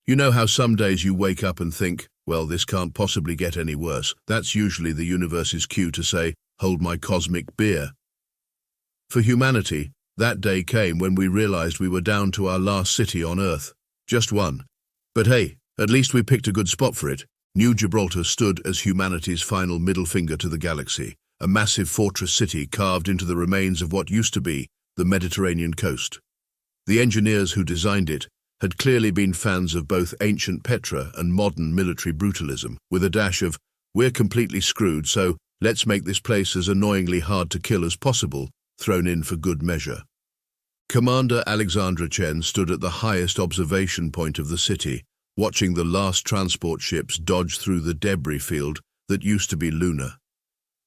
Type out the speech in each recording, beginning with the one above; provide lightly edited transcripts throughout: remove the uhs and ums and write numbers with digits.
You know how some days you wake up and think, well, this can't possibly get any worse. That's usually the universe's cue to say, hold my cosmic beer. For humanity, that day came when we realized we were down to our last city on Earth. Just one. But hey, at least we picked a good spot for it. New Gibraltar stood as humanity's final middle finger to the galaxy, a massive fortress city carved into the remains of what used to be the Mediterranean coast. The engineers who designed it had clearly been fans of both ancient Petra and modern military brutalism, with a dash of, we're completely screwed, so let's make this place as annoyingly hard to kill as possible, thrown in for good measure. Commander Alexandra Chen stood at the highest observation point of the city, watching the last transport ships dodge through the debris field that used to be Luna.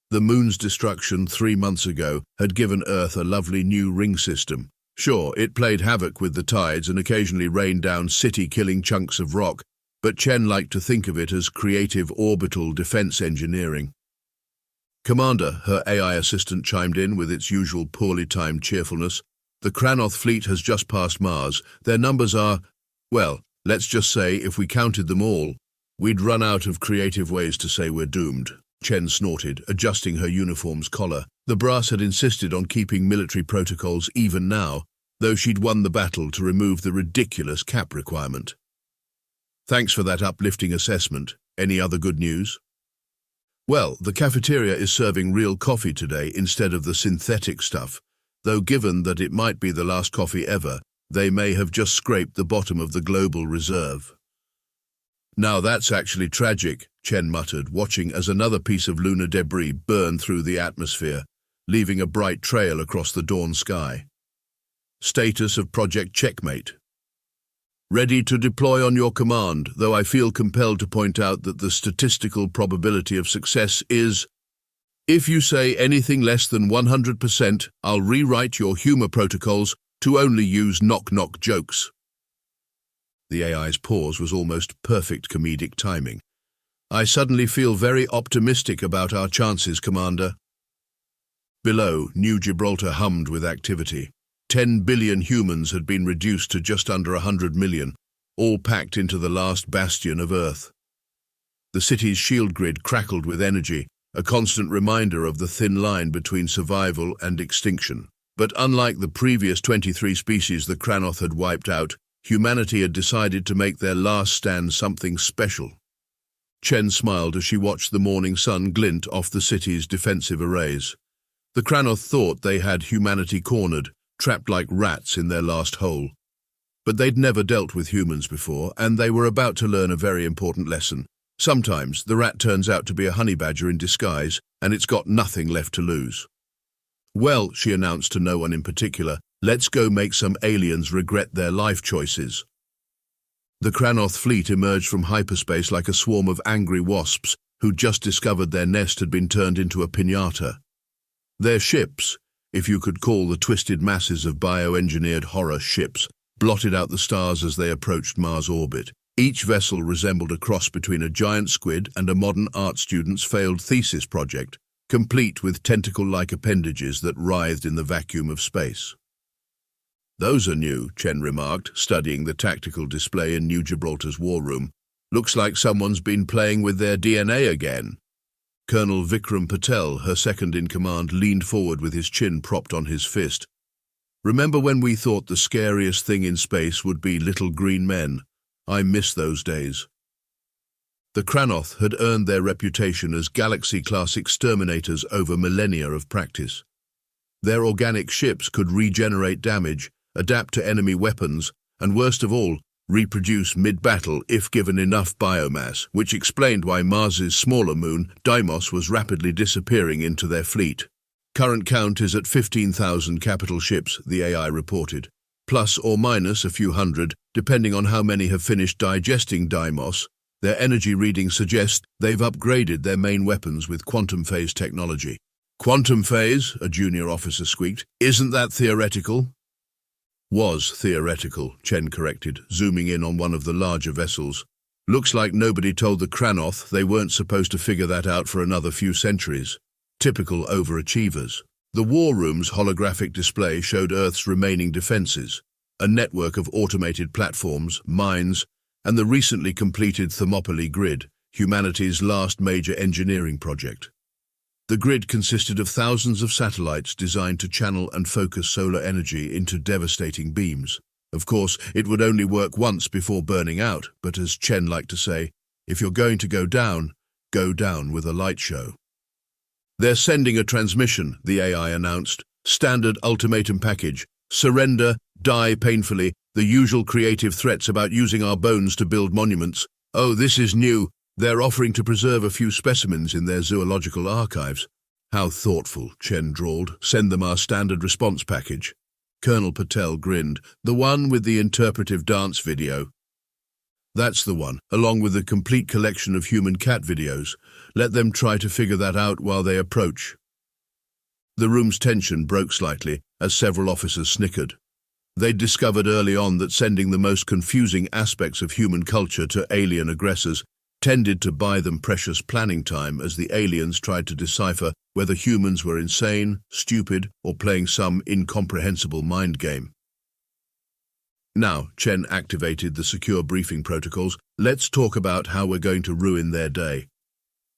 The moon's destruction 3 months ago had given Earth a lovely new ring system. Sure, it played havoc with the tides and occasionally rained down city-killing chunks of rock, but Chen liked to think of it as creative orbital defense engineering. Commander, her AI assistant chimed in with its usual poorly timed cheerfulness. The Kranoth fleet has just passed Mars. Their numbers are, well, let's just say if we counted them all, we'd run out of creative ways to say we're doomed. Chen snorted, adjusting her uniform's collar. The brass had insisted on keeping military protocols even now, though she'd won the battle to remove the ridiculous cap requirement. Thanks for that uplifting assessment. Any other good news? Well, the cafeteria is serving real coffee today instead of the synthetic stuff, though given that it might be the last coffee ever, they may have just scraped the bottom of the global reserve. Now that's actually tragic, Chen muttered, watching as another piece of lunar debris burned through the atmosphere, leaving a bright trail across the dawn sky. Status of Project Checkmate. Ready to deploy on your command, though I feel compelled to point out that the statistical probability of success is, if you say anything less than 100%, I'll rewrite your humor protocols to only use knock-knock jokes. The AI's pause was almost perfect comedic timing. I suddenly feel very optimistic about our chances, Commander. Below, New Gibraltar hummed with activity. 10 billion humans had been reduced to just under 100 million, all packed into the last bastion of Earth. The city's shield grid crackled with energy, a constant reminder of the thin line between survival and extinction. But unlike the previous 23 species the Kranoth had wiped out, humanity had decided to make their last stand something special. Chen smiled as she watched the morning sun glint off the city's defensive arrays. The Kranoth thought they had humanity cornered, trapped like rats in their last hole. But they'd never dealt with humans before, and they were about to learn a very important lesson. Sometimes the rat turns out to be a honey badger in disguise, and it's got nothing left to lose. Well, she announced to no one in particular, let's go make some aliens regret their life choices. The Kranoth fleet emerged from hyperspace like a swarm of angry wasps who'd just discovered their nest had been turned into a piñata. Their ships, if you could call the twisted masses of bioengineered horror ships, blotted out the stars as they approached Mars orbit. Each vessel resembled a cross between a giant squid and a modern art student's failed thesis project, complete with tentacle-like appendages that writhed in the vacuum of space. Those are new, Chen remarked, studying the tactical display in New Gibraltar's war room. Looks like someone's been playing with their DNA again. Colonel Vikram Patel, her second-in-command, leaned forward with his chin propped on his fist. Remember when we thought the scariest thing in space would be little green men? I miss those days. The Kranoth had earned their reputation as galaxy-class exterminators over millennia of practice. Their organic ships could regenerate damage, adapt to enemy weapons, and worst of all, reproduce mid-battle if given enough biomass, which explained why Mars's smaller moon, Deimos, was rapidly disappearing into their fleet. Current count is at 15,000 capital ships, the AI reported, plus or minus a few hundred, depending on how many have finished digesting Deimos. Their energy readings suggest they've upgraded their main weapons with quantum phase technology. Quantum phase, a junior officer squeaked. Isn't that theoretical? Was theoretical, Chen corrected, zooming in on one of the larger vessels. Looks like nobody told the Kranoth they weren't supposed to figure that out for another few centuries. Typical overachievers. The war room's holographic display showed Earth's remaining defenses, a network of automated platforms, mines, and the recently completed Thermopylae grid, humanity's last major engineering project. The grid consisted of thousands of satellites designed to channel and focus solar energy into devastating beams. Of course, it would only work once before burning out, but as Chen liked to say, if you're going to go down with a light show. They're sending a transmission, the AI announced. Standard ultimatum package. Surrender, die painfully, the usual creative threats about using our bones to build monuments. Oh, this is new. They're offering to preserve a few specimens in their zoological archives. How thoughtful, Chen drawled. Send them our standard response package. Colonel Patel grinned. The one with the interpretive dance video. That's the one, along with the complete collection of human-cat videos. Let them try to figure that out while they approach. The room's tension broke slightly as several officers snickered. They'd discovered early on that sending the most confusing aspects of human culture to alien aggressors tended to buy them precious planning time as the aliens tried to decipher whether humans were insane, stupid, or playing some incomprehensible mind game. Now, Chen activated the secure briefing protocols. Let's talk about how we're going to ruin their day.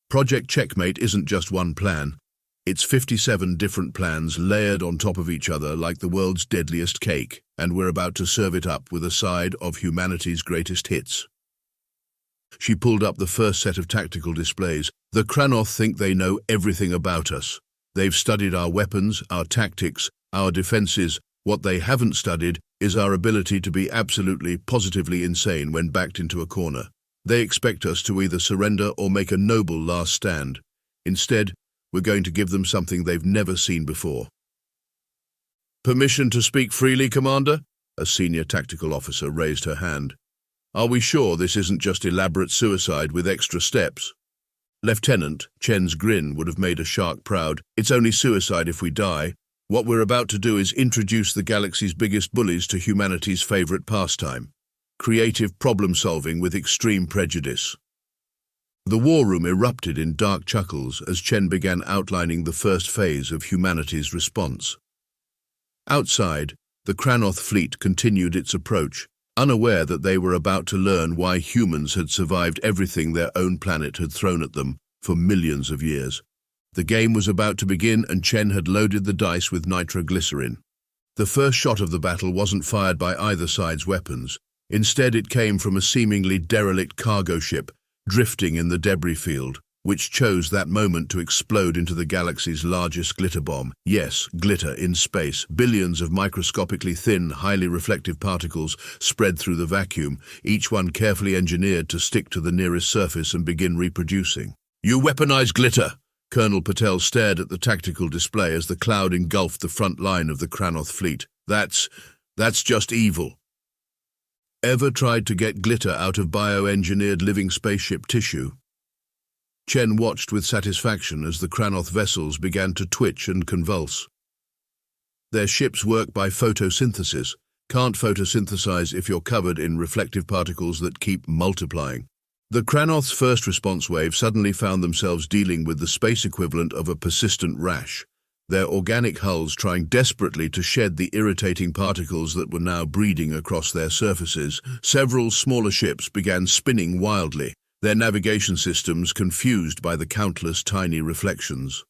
Project Checkmate isn't just one plan. It's 57 different plans layered on top of each other like the world's deadliest cake, and we're about to serve it up with a side of humanity's greatest hits. She pulled up the first set of tactical displays. The Kranoth think they know everything about us. They've studied our weapons, our tactics, our defenses. What they haven't studied is our ability to be absolutely, positively insane when backed into a corner. They expect us to either surrender or make a noble last stand. Instead, we're going to give them something they've never seen before. Permission to speak freely, Commander? A senior tactical officer raised her hand. Are we sure this isn't just elaborate suicide with extra steps? Lieutenant, Chen's grin would have made a shark proud. It's only suicide if we die. What we're about to do is introduce the galaxy's biggest bullies to humanity's favorite pastime. Creative problem-solving with extreme prejudice. The war room erupted in dark chuckles as Chen began outlining the first phase of humanity's response. Outside, the Kranoth fleet continued its approach, unaware that they were about to learn why humans had survived everything their own planet had thrown at them for millions of years. The game was about to begin and Chen had loaded the dice with nitroglycerin. The first shot of the battle wasn't fired by either side's weapons. Instead, it came from a seemingly derelict cargo ship drifting in the debris field, which chose that moment to explode into the galaxy's largest glitter bomb. Yes, glitter in space. Billions of microscopically thin, highly reflective particles spread through the vacuum, each one carefully engineered to stick to the nearest surface and begin reproducing. You weaponized glitter! Colonel Patel stared at the tactical display as the cloud engulfed the front line of the Kranoth fleet. That's just evil. Ever tried to get glitter out of bioengineered living spaceship tissue? Chen watched with satisfaction as the Kranoth vessels began to twitch and convulse. Their ships work by photosynthesis. Can't photosynthesize if you're covered in reflective particles that keep multiplying. The Kranoth's first response wave suddenly found themselves dealing with the space equivalent of a persistent rash, their organic hulls trying desperately to shed the irritating particles that were now breeding across their surfaces. Several smaller ships began spinning wildly, their navigation systems confused by the countless tiny reflections.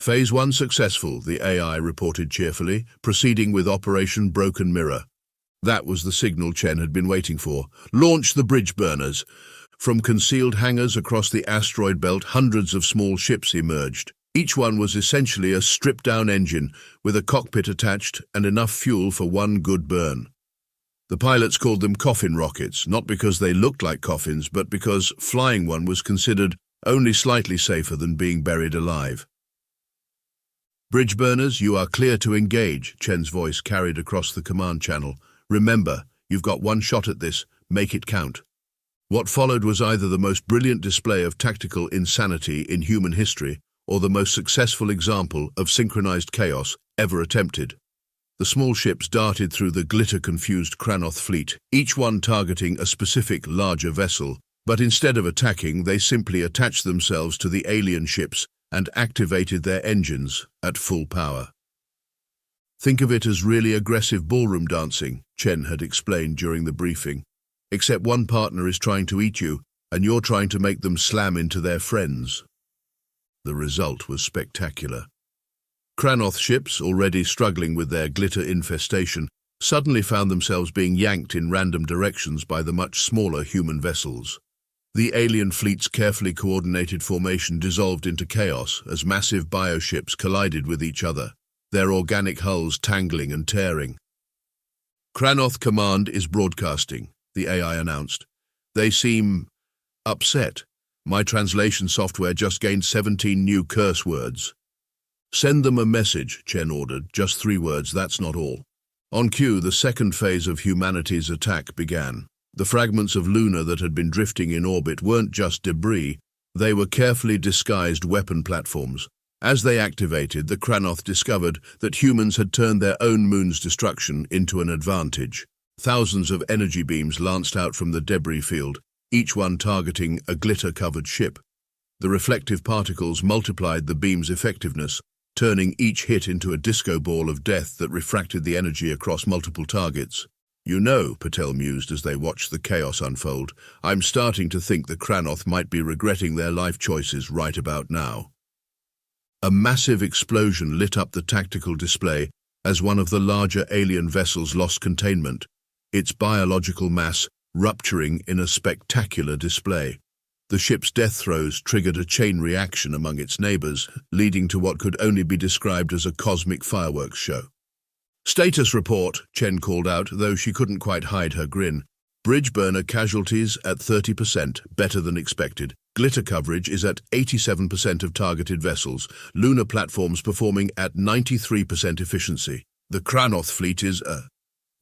Phase 1 successful, the AI reported cheerfully, proceeding with Operation Broken Mirror. That was the signal Chen had been waiting for. Launch the bridge burners. From concealed hangars across the asteroid belt, hundreds of small ships emerged. Each one was essentially a stripped-down engine with a cockpit attached and enough fuel for one good burn. The pilots called them coffin rockets, not because they looked like coffins, but because flying one was considered only slightly safer than being buried alive. Bridge burners, you are clear to engage, Chen's voice carried across the command channel. Remember, you've got one shot at this, make it count. What followed was either the most brilliant display of tactical insanity in human history or the most successful example of synchronized chaos ever attempted. The small ships darted through the glitter-confused Kranoth fleet, each one targeting a specific larger vessel, but instead of attacking, they simply attached themselves to the alien ships and activated their engines at full power. Think of it as really aggressive ballroom dancing, Chen had explained during the briefing. except one partner is trying to eat you, and you're trying to make them slam into their friends. The result was spectacular. Kranoth ships, already struggling with their glitter infestation, suddenly found themselves being yanked in random directions by the much smaller human vessels. The alien fleet's carefully coordinated formation dissolved into chaos as massive bioships collided with each other, their organic hulls tangling and tearing. Kranoth Command is broadcasting, the AI announced. They seem upset. My translation software just gained 17 new curse words. Send them a message, Chen ordered. Just 3 words, that's not all. On cue, the second phase of humanity's attack began. The fragments of Luna that had been drifting in orbit weren't just debris, they were carefully disguised weapon platforms. As they activated, the Kranoth discovered that humans had turned their own moon's destruction into an advantage. Thousands of energy beams lanced out from the debris field, each one targeting a glitter-covered ship. The reflective particles multiplied the beam's effectiveness, turning each hit into a disco ball of death that refracted the energy across multiple targets. You know, Patel mused as they watched the chaos unfold, I'm starting to think the Kranoth might be regretting their life choices right about now. A massive explosion lit up the tactical display as one of the larger alien vessels lost containment, its biological mass rupturing in a spectacular display. The ship's death throes triggered a chain reaction among its neighbors, leading to what could only be described as a cosmic fireworks show. Status report, Chen called out, though she couldn't quite hide her grin. Bridge burner casualties at 30%, better than expected. Glitter coverage is at 87% of targeted vessels. Lunar platforms performing at 93% efficiency. The Kranoth fleet is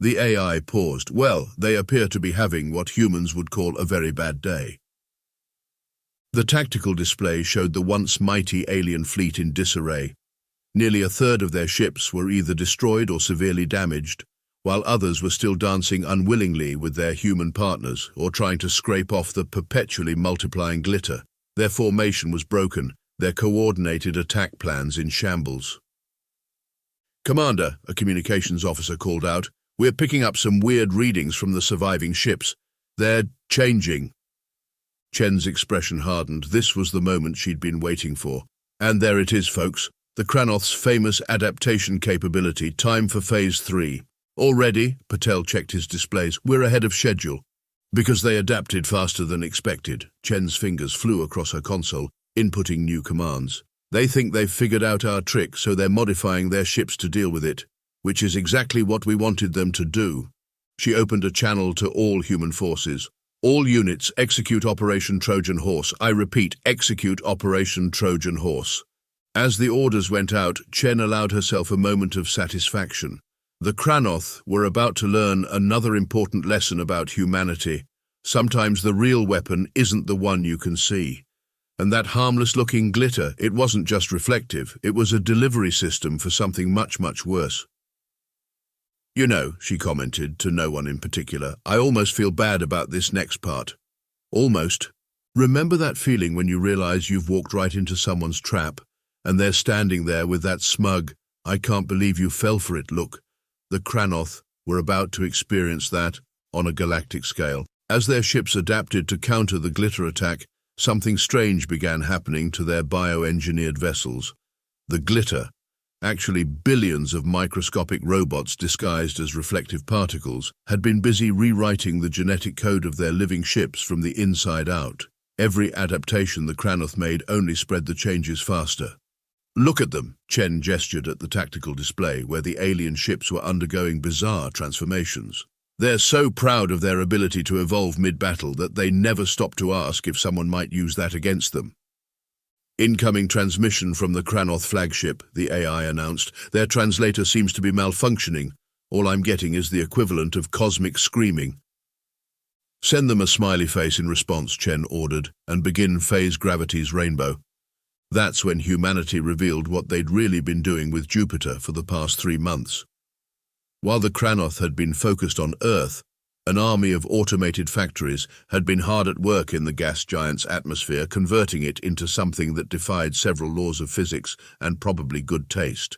The AI paused. Well, they appear to be having what humans would call a very bad day. The tactical display showed the once mighty alien fleet in disarray. Nearly a third of their ships were either destroyed or severely damaged, while others were still dancing unwillingly with their human partners or trying to scrape off the perpetually multiplying glitter. Their formation was broken, their coordinated attack plans in shambles. Commander, a communications officer called out, we're picking up some weird readings from the surviving ships. They're changing. Chen's expression hardened. This was the moment she'd been waiting for. And there it is, folks. The Kranoth's famous adaptation capability, time for Phase 3. Already, Patel checked his displays, we're ahead of schedule. Because they adapted faster than expected. Chen's fingers flew across her console, inputting new commands. They think they've figured out our trick, so they're modifying their ships to deal with it, which is exactly what we wanted them to do. She opened a channel to all human forces. All units, execute Operation Trojan Horse. I repeat, execute Operation Trojan Horse. As the orders went out, Chen allowed herself a moment of satisfaction. The Kranoth were about to learn another important lesson about humanity. Sometimes the real weapon isn't the one you can see. And that harmless-looking glitter, it wasn't just reflective, it was a delivery system for something much, much worse. You know, she commented, to no one in particular, I almost feel bad about this next part. Almost. Remember that feeling when you realize you've walked right into someone's trap, and they're standing there with that smug, I can't believe you fell for it look. The Kranoth were about to experience that on a galactic scale. As their ships adapted to counter the glitter attack, something strange began happening to their bioengineered vessels. The glitter, actually billions of microscopic robots disguised as reflective particles, had been busy rewriting the genetic code of their living ships from the inside out. Every adaptation the Kranoth made only spread the changes faster. Look at them, Chen gestured at the tactical display where the alien ships were undergoing bizarre transformations. They're so proud of their ability to evolve mid-battle that they never stop to ask if someone might use that against them. Incoming transmission from the Kranoth flagship, the AI announced. Their translator seems to be malfunctioning. All I'm getting is the equivalent of cosmic screaming. Send them a smiley face in response, Chen ordered, and begin phase gravity's rainbow. That's when humanity revealed what they'd really been doing with Jupiter for the past 3 months. While the Kranoth had been focused on Earth, an army of automated factories had been hard at work in the gas giant's atmosphere, converting it into something that defied several laws of physics and probably good taste.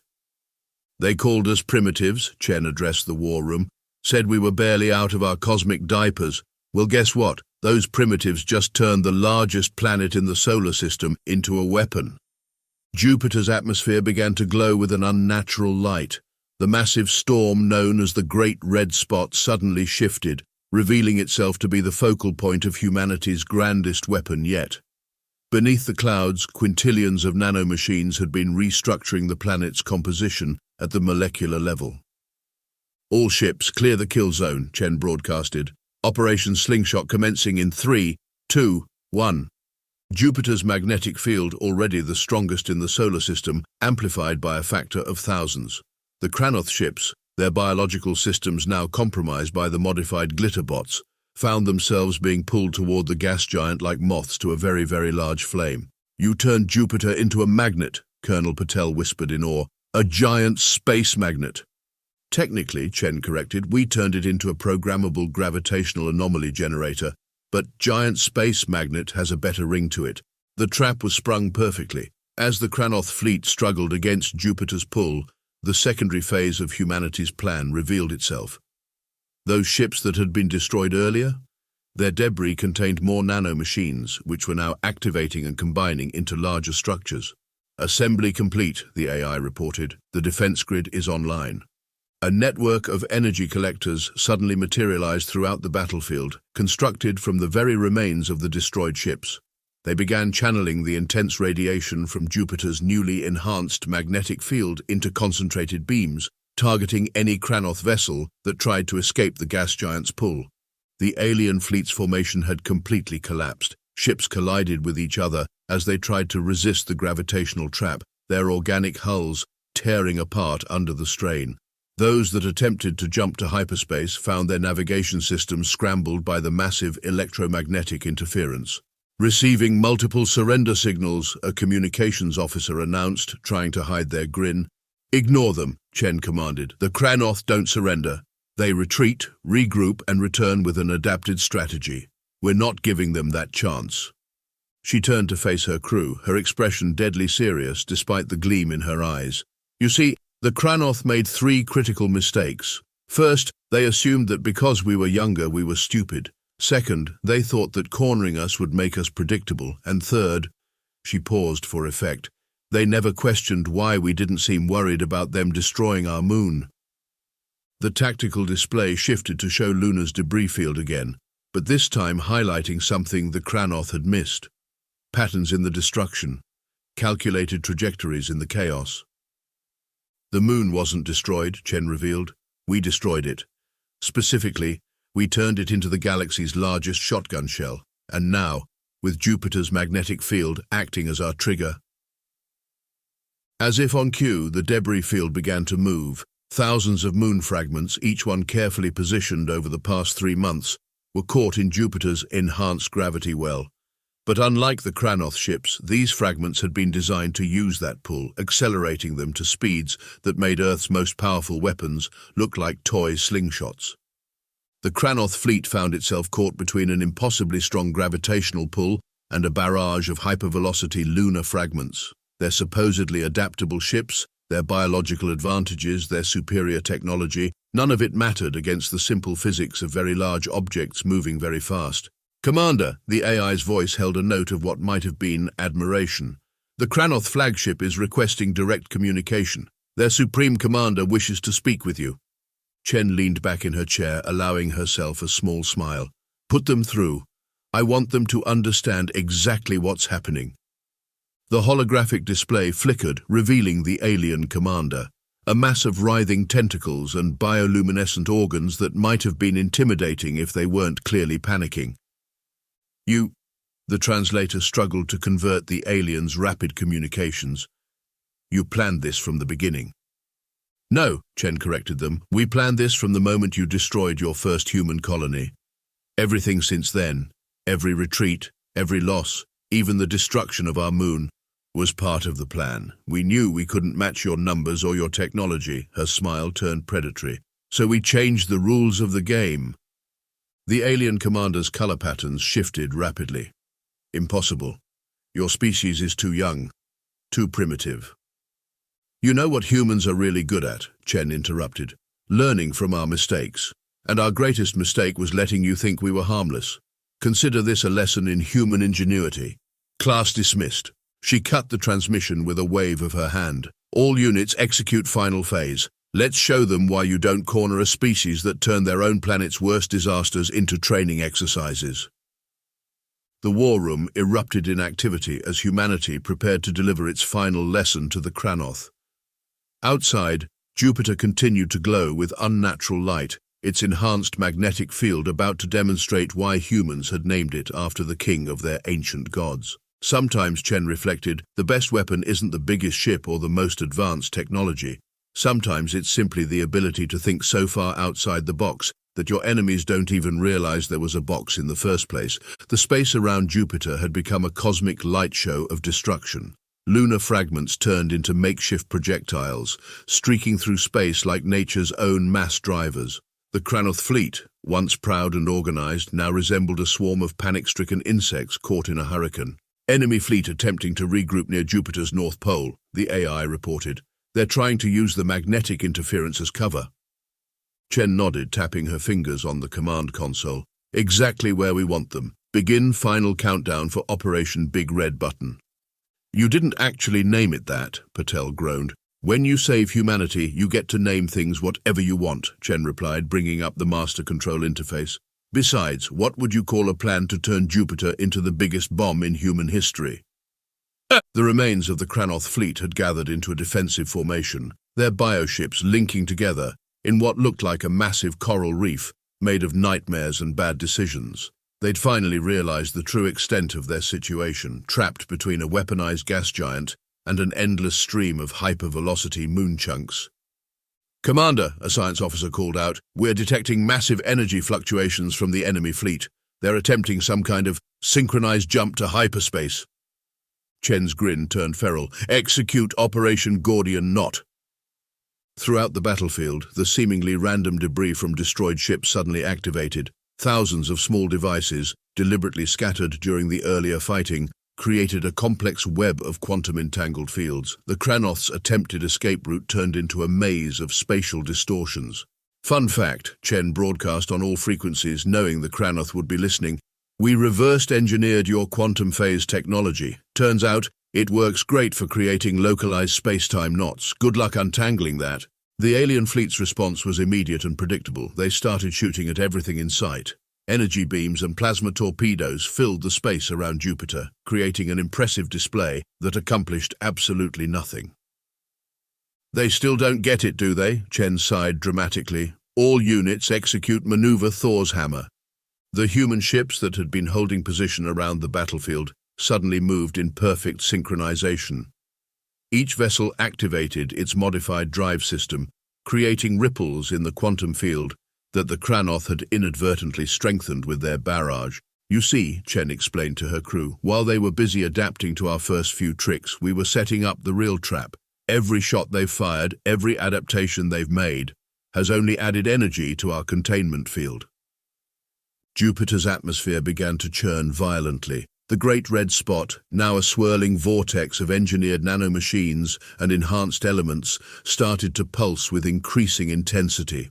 They called us primitives, Chen addressed the war room, said we were barely out of our cosmic diapers, Well, guess what? Those primitives just turned the largest planet in the solar system into a weapon. Jupiter's atmosphere began to glow with an unnatural light. The massive storm known as the Great Red Spot suddenly shifted, revealing itself to be the focal point of humanity's grandest weapon yet. Beneath the clouds, quintillions of nanomachines had been restructuring the planet's composition at the molecular level. All ships, clear the kill zone, Chen broadcasted. Operation Slingshot commencing in 3, 2, 1. Jupiter's magnetic field, already the strongest in the solar system, amplified by a factor of thousands. The Kranoth ships, their biological systems now compromised by the modified glitterbots, found themselves being pulled toward the gas giant like moths to a very, very large flame. "You turned Jupiter into a magnet," Colonel Patel whispered in awe. "A giant space magnet." "Technically," Chen corrected, "we turned it into a programmable gravitational anomaly generator, but giant space magnet has a better ring to it." The trap was sprung perfectly. As the Kranoth fleet struggled against Jupiter's pull, the secondary phase of humanity's plan revealed itself. Those ships that had been destroyed earlier, their debris contained more nanomachines, which were now activating and combining into larger structures. "Assembly complete," the AI reported. "The defense grid is online." A network of energy collectors suddenly materialized throughout the battlefield, constructed from the very remains of the destroyed ships. They began channeling the intense radiation from Jupiter's newly enhanced magnetic field into concentrated beams, targeting any Kranoth vessel that tried to escape the gas giant's pull. The alien fleet's formation had completely collapsed. Ships collided with each other as they tried to resist the gravitational trap, their organic hulls tearing apart under the strain. Those that attempted to jump to hyperspace found their navigation systems scrambled by the massive electromagnetic interference. "Receiving multiple surrender signals," a communications officer announced, trying to hide their grin. "Ignore them," Chen commanded. "The Kranoth don't surrender. They retreat, regroup, and return with an adapted strategy. We're not giving them that chance." She turned to face her crew, her expression deadly serious despite the gleam in her eyes. "You see, the Kranoth made 3 critical mistakes. First, they assumed that because we were younger, we were stupid. Second, they thought that cornering us would make us predictable. And third," she paused for effect, "they never questioned why we didn't seem worried about them destroying our moon." The tactical display shifted to show Luna's debris field again, but this time highlighting something the Kranoth had missed. Patterns in the destruction, calculated trajectories in the chaos. "The moon wasn't destroyed," Chen revealed. "We destroyed it. Specifically, we turned it into the galaxy's largest shotgun shell, and now, with Jupiter's magnetic field acting as our trigger." As if on cue, the debris field began to move. Thousands of moon fragments, each one carefully positioned over the past 3 months, were caught in Jupiter's enhanced gravity well. But unlike the Kranoth ships, these fragments had been designed to use that pull, accelerating them to speeds that made Earth's most powerful weapons look like toy slingshots. The Kranoth fleet found itself caught between an impossibly strong gravitational pull and a barrage of hypervelocity lunar fragments. Their supposedly adaptable ships, their biological advantages, their superior technology, none of it mattered against the simple physics of very large objects moving very fast. "Commander," the AI's voice held a note of what might have been admiration. "The Kranoth flagship is requesting direct communication. Their Supreme Commander wishes to speak with you." Chen leaned back in her chair, allowing herself a small smile. "Put them through. I want them to understand exactly what's happening." The holographic display flickered, revealing the alien commander. A mass of writhing tentacles and bioluminescent organs that might have been intimidating if they weren't clearly panicking. The translator struggled to convert the alien's rapid communications. "You planned this from the beginning." "No," Chen corrected them. "We planned this from the moment you destroyed your first human colony. Everything since then, every retreat, every loss, even the destruction of our moon, was part of the plan. We knew we couldn't match your numbers or your technology." Her smile turned predatory. "So we changed the rules of the game." The alien commander's color patterns shifted rapidly. "Impossible. Your species is too young, too primitive." "You know what humans are really good at," Chen interrupted. "Learning from our mistakes. And our greatest mistake was letting you think we were harmless. Consider this a lesson in human ingenuity. Class dismissed. She cut the transmission with a wave of her hand. All units execute final phase. Let's show them why you don't corner a species that turned their own planet's worst disasters into training exercises. The war room erupted in activity as humanity prepared to deliver its final lesson to the Kranoth. Outside, Jupiter continued to glow with unnatural light, its enhanced magnetic field about to demonstrate why humans had named it after the king of their ancient gods. Sometimes, Chen reflected, the best weapon isn't the biggest ship or the most advanced technology. Sometimes it's simply the ability to think so far outside the box that your enemies don't even realize there was a box in the first place. The space around Jupiter had become a cosmic light show of destruction. Lunar fragments turned into makeshift projectiles, streaking through space like nature's own mass drivers. The Kranoth fleet, once proud and organized, now resembled a swarm of panic-stricken insects caught in a hurricane. Enemy fleet attempting to regroup near Jupiter's North Pole, the AI reported. They're trying to use the magnetic interference as cover. Chen nodded, tapping her fingers on the command console. Exactly where we want them. Begin final countdown for Operation Big Red Button. You didn't actually name it that, Patel groaned. When you save humanity, you get to name things whatever you want, Chen replied, bringing up the master control interface. Besides, what would you call a plan to turn Jupiter into the biggest bomb in human history? The remains of the Kranoth fleet had gathered into a defensive formation, their bioships linking together in what looked like a massive coral reef made of nightmares and bad decisions. They'd finally realized the true extent of their situation, trapped between a weaponized gas giant and an endless stream of hypervelocity moon chunks. Commander, a science officer called out, we're detecting massive energy fluctuations from the enemy fleet. They're attempting some kind of synchronized jump to hyperspace. Chen's grin turned feral. Execute Operation Gordian Knot. Throughout the battlefield, the seemingly random debris from destroyed ships suddenly activated. Thousands of small devices, deliberately scattered during the earlier fighting, created a complex web of quantum-entangled fields. The Kranoth's attempted escape route turned into a maze of spatial distortions. Fun fact, Chen broadcast on all frequencies, knowing the Kranoth would be listening. We reversed-engineered your quantum phase technology. Turns out, it works great for creating localized space-time knots. Good luck untangling that. The alien fleet's response was immediate and predictable. They started shooting at everything in sight. Energy beams and plasma torpedoes filled the space around Jupiter, creating an impressive display that accomplished absolutely nothing. They still don't get it, do they? Chen sighed dramatically. All units execute maneuver Thor's hammer. The human ships that had been holding position around the battlefield suddenly moved in perfect synchronization. Each vessel activated its modified drive system, creating ripples in the quantum field that the Kranoth had inadvertently strengthened with their barrage. You see, Chen explained to her crew, while they were busy adapting to our first few tricks, we were setting up the real trap. Every shot they've fired, every adaptation they've made, has only added energy to our containment field. Jupiter's atmosphere began to churn violently. The great red spot, now a swirling vortex of engineered nanomachines and enhanced elements, started to pulse with increasing intensity.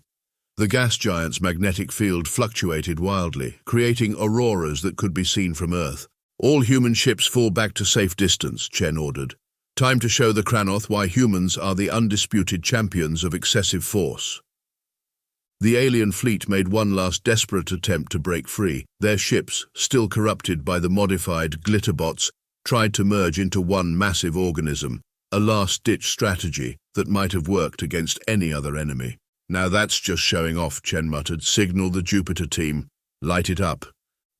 The gas giant's magnetic field fluctuated wildly, creating auroras that could be seen from Earth. All human ships fall back to safe distance, Chen ordered. Time to show the Kranoth why humans are the undisputed champions of excessive force. The alien fleet made one last desperate attempt to break free. Their ships, still corrupted by the modified glitterbots, tried to merge into one massive organism, a last-ditch strategy that might have worked against any other enemy. Now that's just showing off, Chen muttered. Signal the Jupiter team. Light it up.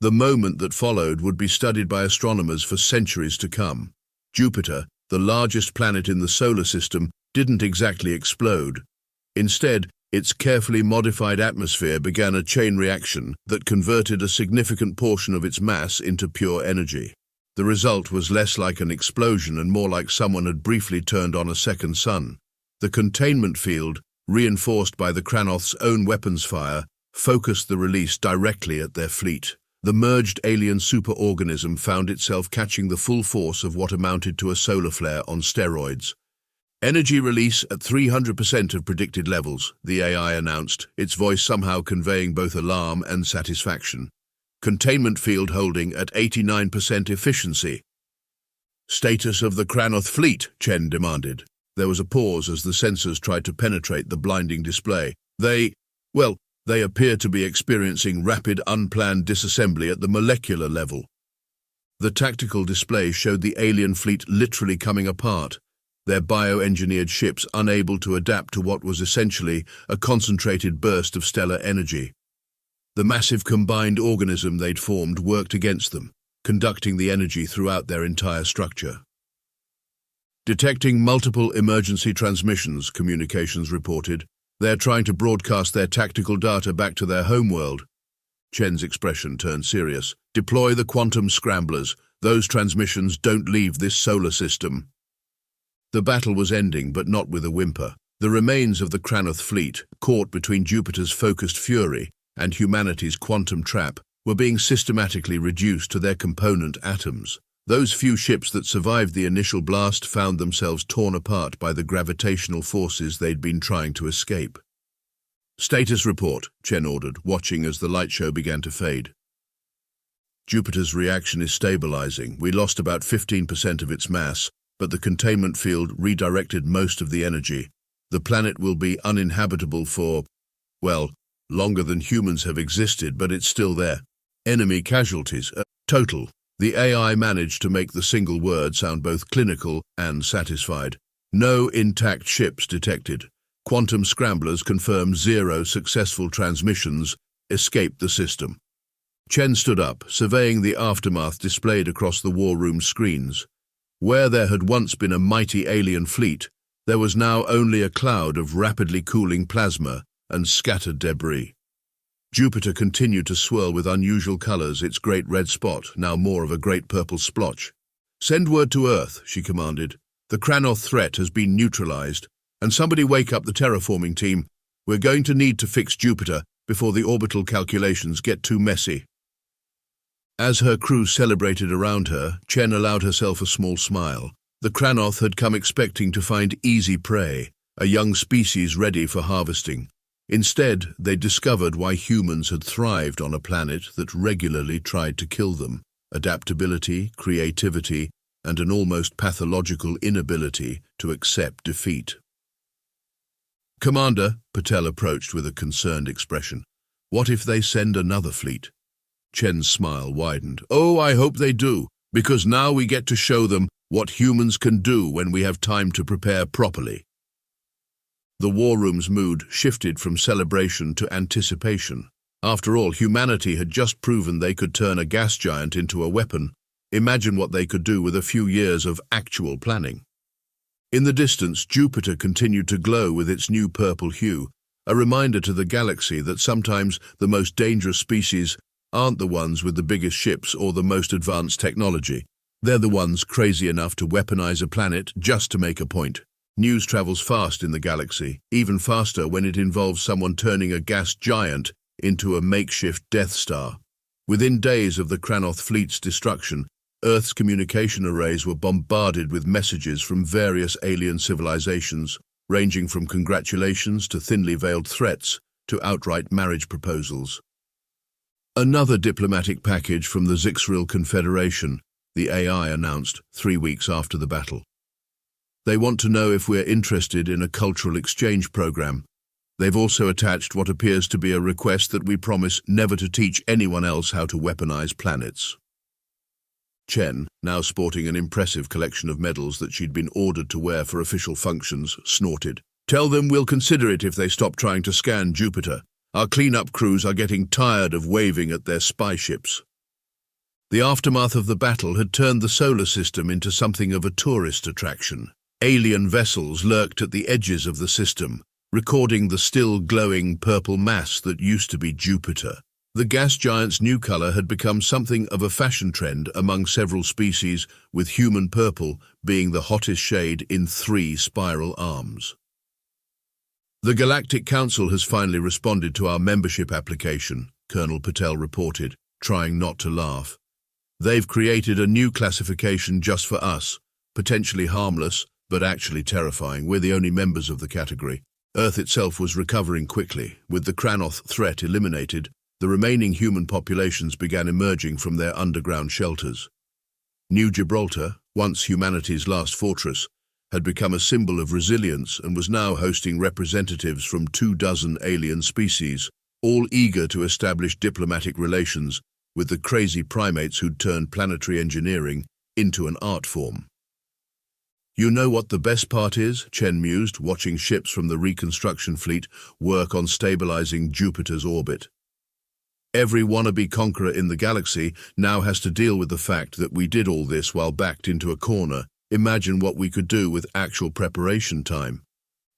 The moment that followed would be studied by astronomers for centuries to come. Jupiter, the largest planet in the solar system, didn't exactly explode. Instead, its carefully modified atmosphere began a chain reaction that converted a significant portion of its mass into pure energy. The result was less like an explosion and more like someone had briefly turned on a second sun. The containment field, reinforced by the Kranoth's own weapons fire, focused the release directly at their fleet. The merged alien superorganism found itself catching the full force of what amounted to a solar flare on steroids. Energy release at 300% of predicted levels, the AI announced, its voice somehow conveying both alarm and satisfaction. Containment field holding at 89% efficiency. Status of the Kranoth fleet, Chen demanded. There was a pause as the sensors tried to penetrate the blinding display. They appear to be experiencing rapid unplanned disassembly at the molecular level. The tactical display showed the alien fleet literally coming apart, their bioengineered ships unable to adapt to what was essentially a concentrated burst of stellar energy. The massive combined organism they'd formed worked against them, conducting the energy throughout their entire structure. Detecting multiple emergency transmissions, communications reported. They're trying to broadcast their tactical data back to their homeworld. Chen's expression turned serious. Deploy the quantum scramblers. Those transmissions don't leave this solar system. The battle was ending, but not with a whimper. The remains of the Kranoth fleet, caught between Jupiter's focused fury and humanity's quantum trap, were being systematically reduced to their component atoms. Those few ships that survived the initial blast found themselves torn apart by the gravitational forces they'd been trying to escape. Status report, Chen ordered, watching as the light show began to fade. Jupiter's reaction is stabilizing. We lost about 15% of its mass, but the containment field redirected most of the energy. The planet will be uninhabitable for, longer than humans have existed, but it's still there. Enemy casualties, total. The AI managed to make the single word sound both clinical and satisfied. No intact ships detected. Quantum scramblers confirm 0 successful transmissions escaped the system. Chen stood up, surveying the aftermath displayed across the war room screens. Where there had once been a mighty alien fleet, there was now only a cloud of rapidly cooling plasma and scattered debris. Jupiter continued to swirl with unusual colors, its great red spot now more of a great purple splotch. Send word to Earth, she commanded. The Kranoth threat has been neutralized, and somebody wake up the terraforming team. We're going to need to fix Jupiter before the orbital calculations get too messy. As her crew celebrated around her, Chen allowed herself a small smile. The Kranoth had come expecting to find easy prey, a young species ready for harvesting. Instead, they discovered why humans had thrived on a planet that regularly tried to kill them: adaptability, creativity, and an almost pathological inability to accept defeat. Commander, Patel approached with a concerned expression. What if they send another fleet? Chen's smile widened. Oh, I hope they do, because now we get to show them what humans can do when we have time to prepare properly. The war room's mood shifted from celebration to anticipation. After all, humanity had just proven they could turn a gas giant into a weapon. Imagine what they could do with a few years of actual planning. In the distance, Jupiter continued to glow with its new purple hue, a reminder to the galaxy that sometimes the most dangerous species aren't the ones with the biggest ships or the most advanced technology. They're the ones crazy enough to weaponize a planet just to make a point. News travels fast in the galaxy, even faster when it involves someone turning a gas giant into a makeshift Death Star. Within days of the Kranoth fleet's destruction, Earth's communication arrays were bombarded with messages from various alien civilizations, ranging from congratulations to thinly veiled threats to outright marriage proposals. Another diplomatic package from the Zixril Confederation, the AI announced 3 weeks after the battle. They want to know if we're interested in a cultural exchange program. They've also attached what appears to be a request that we promise never to teach anyone else how to weaponize planets. Chen, now sporting an impressive collection of medals that she'd been ordered to wear for official functions, snorted. Tell them we'll consider it if they stop trying to scan Jupiter. Our cleanup crews are getting tired of waving at their spy ships. The aftermath of the battle had turned the solar system into something of a tourist attraction. Alien vessels lurked at the edges of the system, recording the still glowing purple mass that used to be Jupiter. The gas giant's new color had become something of a fashion trend among several species, with human purple being the hottest shade in 3 spiral arms. The Galactic Council has finally responded to our membership application, Colonel Patel reported, trying not to laugh. They've created a new classification just for us, potentially harmless, but actually terrifying. We're the only members of the category. Earth itself was recovering quickly. With the Kranoth threat eliminated, the remaining human populations began emerging from their underground shelters. New Gibraltar, once humanity's last fortress, had become a symbol of resilience and was now hosting representatives from 24 alien species, all eager to establish diplomatic relations with the crazy primates who'd turned planetary engineering into an art form. You know what the best part is? Chen mused, watching ships from the reconstruction fleet work on stabilizing Jupiter's orbit. Every wannabe conqueror in the galaxy now has to deal with the fact that we did all this while backed into a corner. Imagine what we could do with actual preparation time.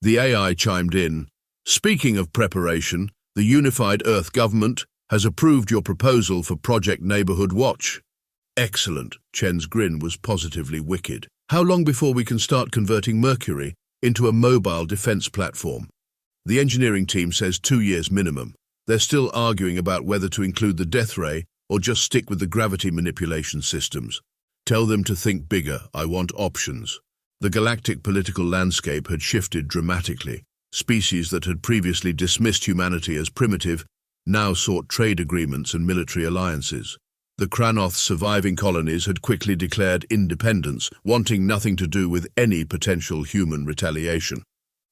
The AI chimed in. Speaking of preparation, the Unified Earth Government has approved your proposal for Project Neighborhood Watch. Excellent. Chen's grin was positively wicked. How long before we can start converting Mercury into a mobile defense platform? The engineering team says 2 years minimum. They're still arguing about whether to include the death ray or just stick with the gravity manipulation systems. Tell them to think bigger. I want options. The galactic political landscape had shifted dramatically. Species that had previously dismissed humanity as primitive now sought trade agreements and military alliances. The Kranoth's surviving colonies had quickly declared independence, wanting nothing to do with any potential human retaliation.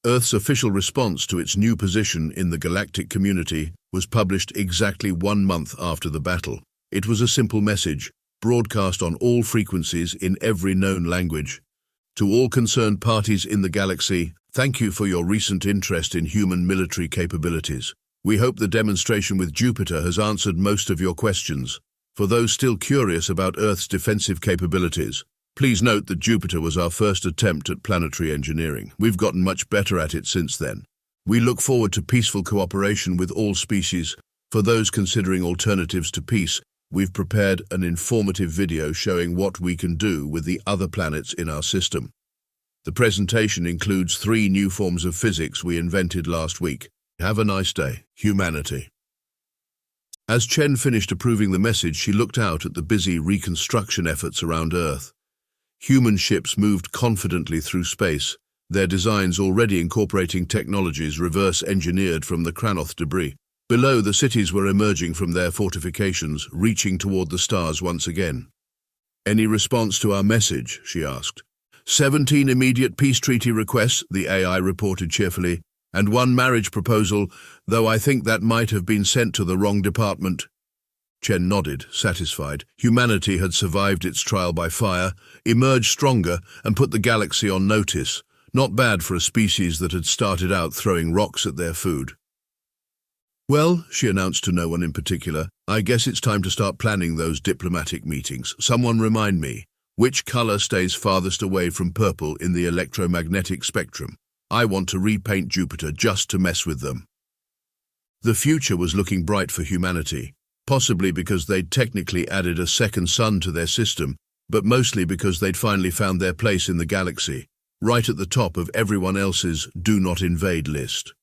Earth's official response to its new position in the galactic community was published exactly 1 month after the battle. It was a simple message, broadcast on all frequencies in every known language. To all concerned parties in the galaxy, thank you for your recent interest in human military capabilities. We hope the demonstration with Jupiter has answered most of your questions. For those still curious about Earth's defensive capabilities, please note that Jupiter was our first attempt at planetary engineering. We've gotten much better at it since then. We look forward to peaceful cooperation with all species. For those considering alternatives to peace, we've prepared an informative video showing what we can do with the other planets in our system. The presentation includes 3 new forms of physics we invented last week. Have a nice day, humanity. As Chen finished approving the message, she looked out at the busy reconstruction efforts around Earth. Human ships moved confidently through space, their designs already incorporating technologies reverse-engineered from the Kranoth debris. Below, the cities were emerging from their fortifications, reaching toward the stars once again. Any response to our message? She asked. 17 immediate peace treaty requests, the AI reported cheerfully, and 1 marriage proposal, though I think that might have been sent to the wrong department. Chen nodded, satisfied. Humanity had survived its trial by fire, emerged stronger, and put the galaxy on notice. Not bad for a species that had started out throwing rocks at their food. Well, she announced to no one in particular, I guess it's time to start planning those diplomatic meetings. Someone remind me, which color stays farthest away from purple in the electromagnetic spectrum? I want to repaint Jupiter just to mess with them. The future was looking bright for humanity, possibly because they'd technically added a second sun to their system, but mostly because they'd finally found their place in the galaxy, right at the top of everyone else's Do Not Invade list.